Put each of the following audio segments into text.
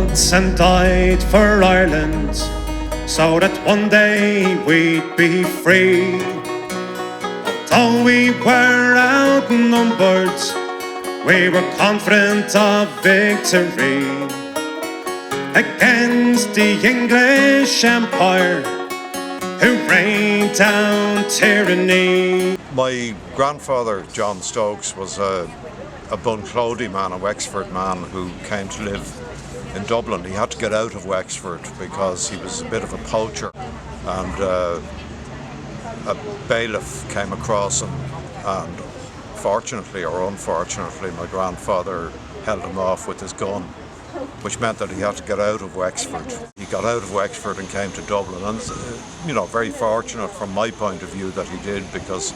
once and died for Ireland, so that one day we'd be free. Although we were outnumbered, we were confident of victory against the English Empire, who rained down tyranny. My grandfather, John Stokes, was a Bunclody man, a Wexford man who came to live in Dublin. He had to get out of Wexford because he was a bit of a poacher, and a bailiff came across him, and fortunately or unfortunately my grandfather held him off with his gun, which meant that he had to get out of Wexford. He got out of Wexford and came to Dublin, and very fortunate from my point of view that he did, because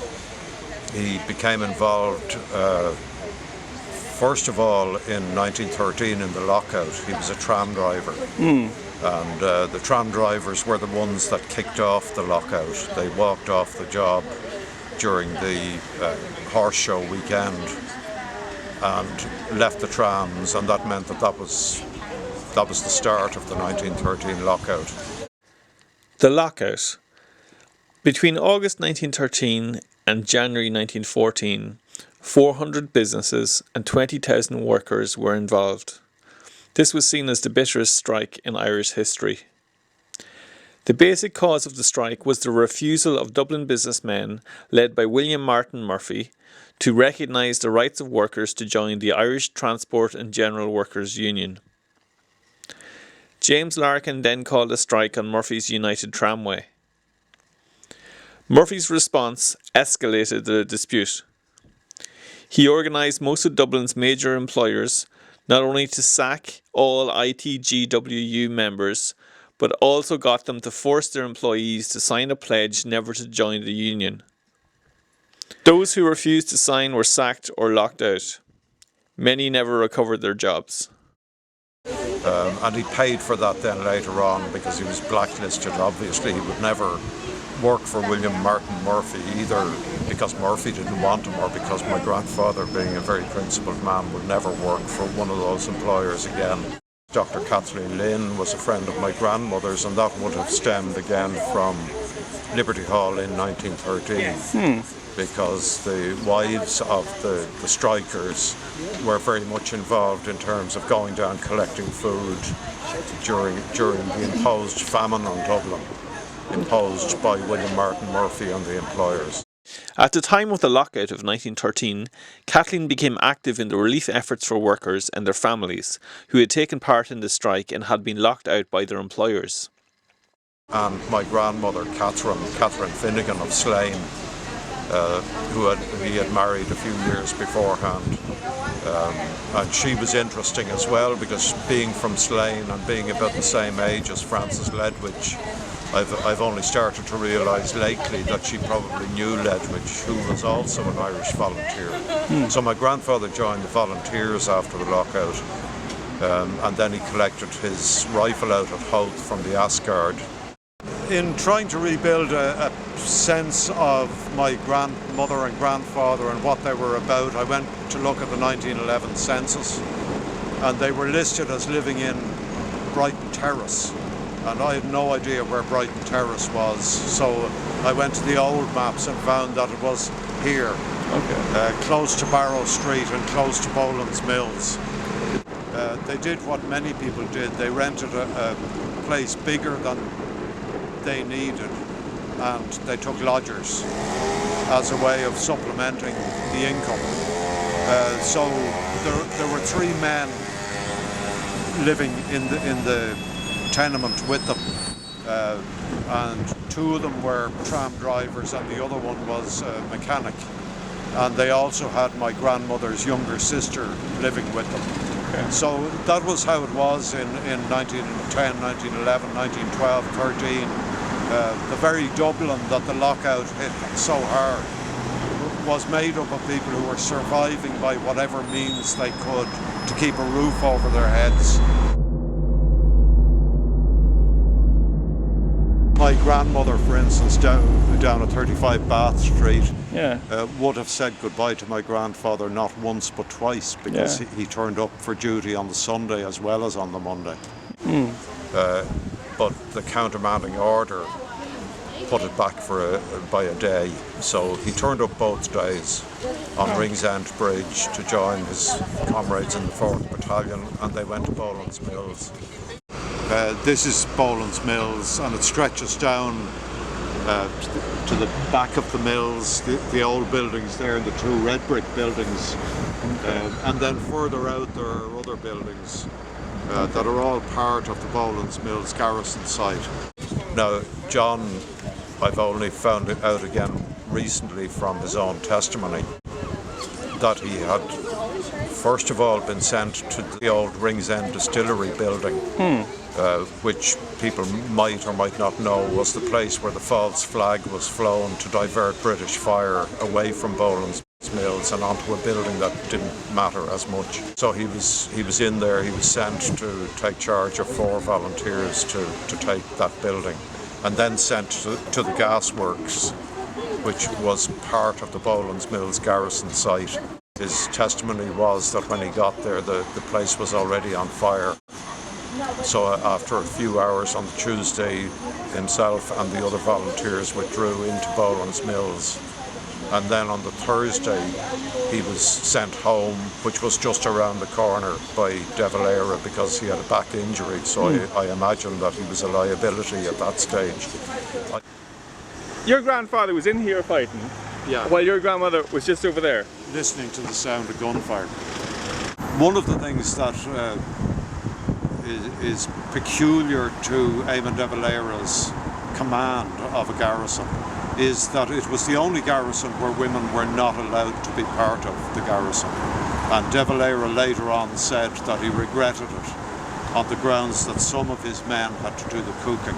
he became involved first of all in 1913 in the Lockout. He was a tram driver, and the tram drivers were the ones that kicked off the Lockout. They walked off the job during the horse show weekend and left the trams, and that meant that was the start of the 1913 Lockout. The Lockout. Between August 1913 and January 1914, 400 businesses and 20,000 workers were involved. This was seen as the bitterest strike in Irish history. The basic cause of the strike was the refusal of Dublin businessmen, led by William Martin Murphy, to recognise the rights of workers to join the Irish Transport and General Workers Union. James Larkin then called a strike on Murphy's United Tramway. Murphy's response escalated the dispute. He organised most of Dublin's major employers not only to sack all ITGWU members, but also got them to force their employees to sign a pledge never to join the union. Those who refused to sign were sacked or locked out. Many never recovered their jobs. And he paid for that then later on, because he was blacklisted. Obviously he would never work for William Martin Murphy, either because Murphy didn't want him or because my grandfather, being a very principled man, would never work for one of those employers again. Dr. Kathleen Lynn was a friend of my grandmother's, and that would have stemmed again from Liberty Hall in 1913, because the wives of the strikers were very much involved in terms of going down collecting food during the imposed famine on Dublin, imposed by William Martin Murphy and the employers. At the time of the lockout of 1913, Kathleen became active in the relief efforts for workers and their families who had taken part in the strike and had been locked out by their employers. And my grandmother, Catherine Finnegan of Slane, who he had married a few years beforehand, and she was interesting as well, because being from Slane and being about the same age as Frances Ledwidge, I've only started to realise lately that she probably knew Ledwidge, who was also an Irish volunteer. So my grandfather joined the volunteers after the lockout, and then he collected his rifle out at Howth from the Asgard. In trying to rebuild a sense of my grandmother and grandfather and what they were about, I went to look at the 1911 census, and they were listed as living in Brighton Terrace. And I had no idea where Brighton Terrace was, so I went to the old maps and found that it was here, close to Barrow Street and close to Bolands Mills. They did what many people did. They rented a place bigger than they needed, and they took lodgers as a way of supplementing the income. So there were three men living in the tenement with them, and two of them were tram drivers and the other one was a mechanic, and they also had my grandmother's younger sister living with them. So that was how it was in 1910, 1911, 1912, 13. The very Dublin that the lockout hit so hard was made up of people who were surviving by whatever means they could to keep a roof over their heads. My grandmother, for instance, down at 35 Bath Street, would have said goodbye to my grandfather not once but twice, because he turned up for duty on the Sunday as well as on the Monday. but the countermanding order put it back by a day. So he turned up both days on Ringsend Bridge to join his comrades in the 4th Battalion, and they went to Bolands Mills. This is Bolands Mills, and it stretches down to the back of the mills, the old buildings there, and the 2 red brick buildings. And then further out there are other buildings that are all part of the Bolands Mills garrison site. Now, John, I've only found it out again recently from his own testimony that he had first of all been sent to the old Ringsend distillery building, which people might or might not know was the place where the false flag was flown to divert British fire away from Bolands Mills and onto a building that didn't matter as much. So he was in there. He was sent to take charge of 4 volunteers to take that building, and then sent to the gasworks, which was part of the Bolands Mills garrison site. His testimony was that when he got there, the place was already on fire. So after a few hours on the Tuesday, himself and the other volunteers withdrew into Bolands Mills. And then on the Thursday, he was sent home, which was just around the corner, by De Valera, because he had a back injury. So I imagine that he was a liability at that stage. Your grandfather was in here fighting, while your grandmother was just over there, listening to the sound of gunfire. One of the things that is peculiar to Eamon De Valera's command of a garrison is that it was the only garrison where women were not allowed to be part of the garrison. And De Valera later on said that he regretted it on the grounds that some of his men had to do the cooking.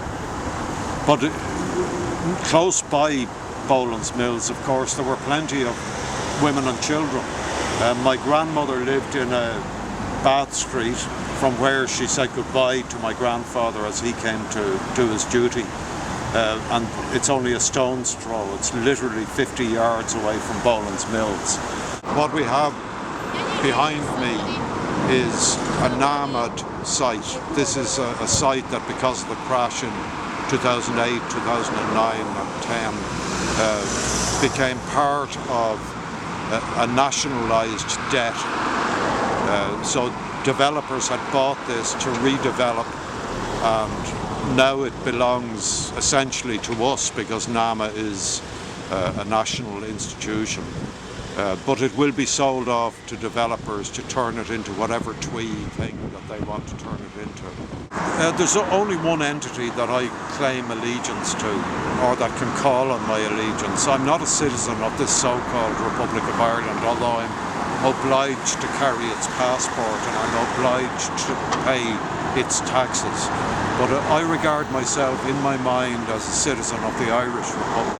But close by Bolands Mills, of course, there were plenty of women and children. My grandmother lived in a Bath Street, from where she said goodbye to my grandfather as he came to do his duty. And it's only a stone's throw. It's literally 50 yards away from Bolands Mills. What we have behind me is a NAMAD site. This is a site that, because of the crash in 2008, 2009 and 10, became part of a nationalised debt. So developers had bought this to redevelop, and now it belongs essentially to us because NAMA is a national institution. But it will be sold off to developers to turn it into whatever twee thing that they want to turn it into. There's only one entity that I claim allegiance to, or that can call on my allegiance. I'm not a citizen of this so-called Republic of Ireland, although I'm obliged to carry its passport and I'm obliged to pay its taxes. But I regard myself in my mind as a citizen of the Irish Republic.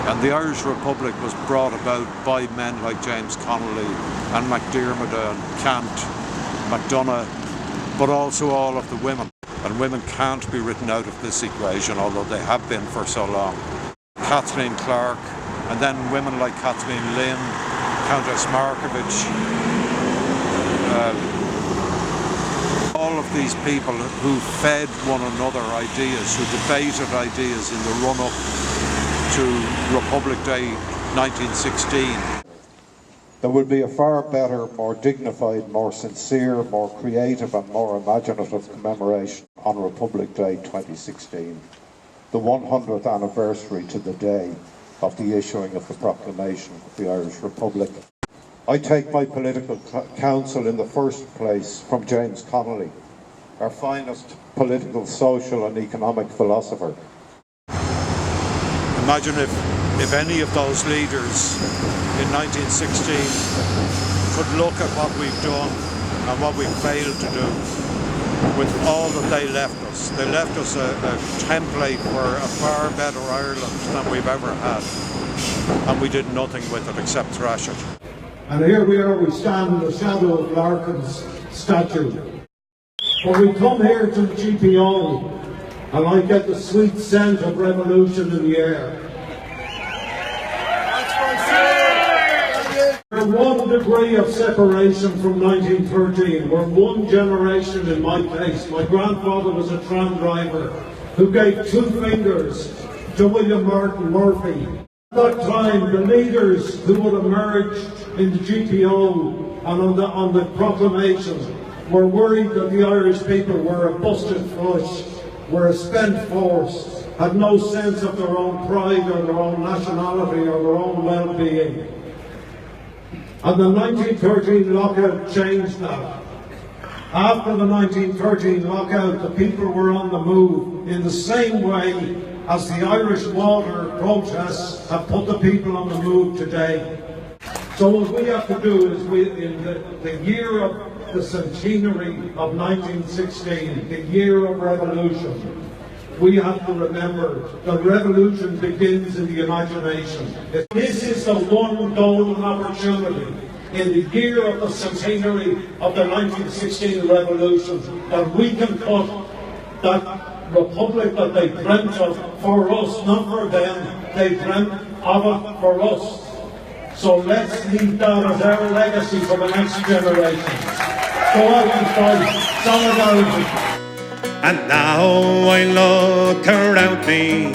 And the Irish Republic was brought about by men like James Connolly and McDiarmid and Kant, MacDonagh, but also all of the women. And women can't be written out of this equation, although they have been for so long. Kathleen Clark, and then women like Kathleen Lynn, Countess Markovich, all of these people who fed one another ideas, who debated ideas in the run-up to Republic Day 1916. There will be a far better, more dignified, more sincere, more creative and more imaginative commemoration on Republic Day 2016, the 100th anniversary to the day of the issuing of the proclamation of the Irish Republic. I take my political counsel in the first place from James Connolly, our finest political, social and economic philosopher. Imagine if any of those leaders in 1916 could look at what we've done and what we've failed to do with all that they left us. They left us a template for a far better Ireland than we've ever had. And we did nothing with it except thrash it. And here we stand in the shadow of Larkin's statue. When we come here to the GPO, and I get the sweet scent of revolution in the air. We're 1 degree of separation from 1913. We're 1 generation in my case. My grandfather was a tram driver who gave 2 fingers to William Martin Murphy. At that time, the leaders who would emerge in the GPO and on the proclamation were worried that the Irish people were a busted flush, were a spent force, had no sense of their own pride or their own nationality or their own well-being. And the 1913 lockout changed that. After the 1913 lockout, the people were on the move in the same way as the Irish water protests have put the people on the move today. So what we have to do is, in the year of the centenary of 1916, the year of revolution, we have to remember that revolution begins in the imagination. This is the one golden opportunity in the year of the centenary of the 1916 revolution that we can put that republic that they dreamt of for us, not for them. They dreamt of it for us. So let's leave that as our legacy for the next generation. Go out and fight. Solidarity. And now I look around me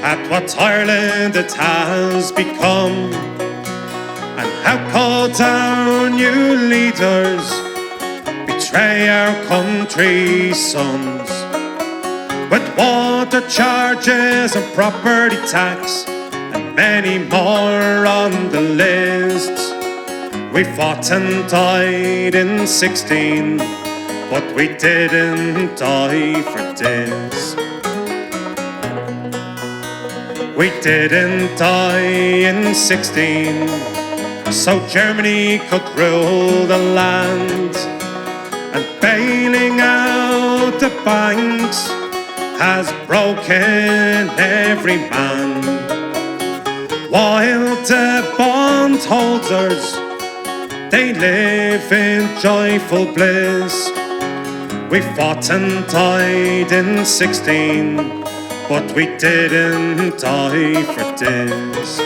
at what Ireland it has become, and how cold our new leaders betray our country's sons. With water charges and property tax and many more on the list. We fought and died in 16, but we didn't die for this. We didn't die in 16, so Germany could rule the land. And bailing out the banks has broken every man, while the bondholders, they live in joyful bliss. We fought and died in 16, but we didn't die for this.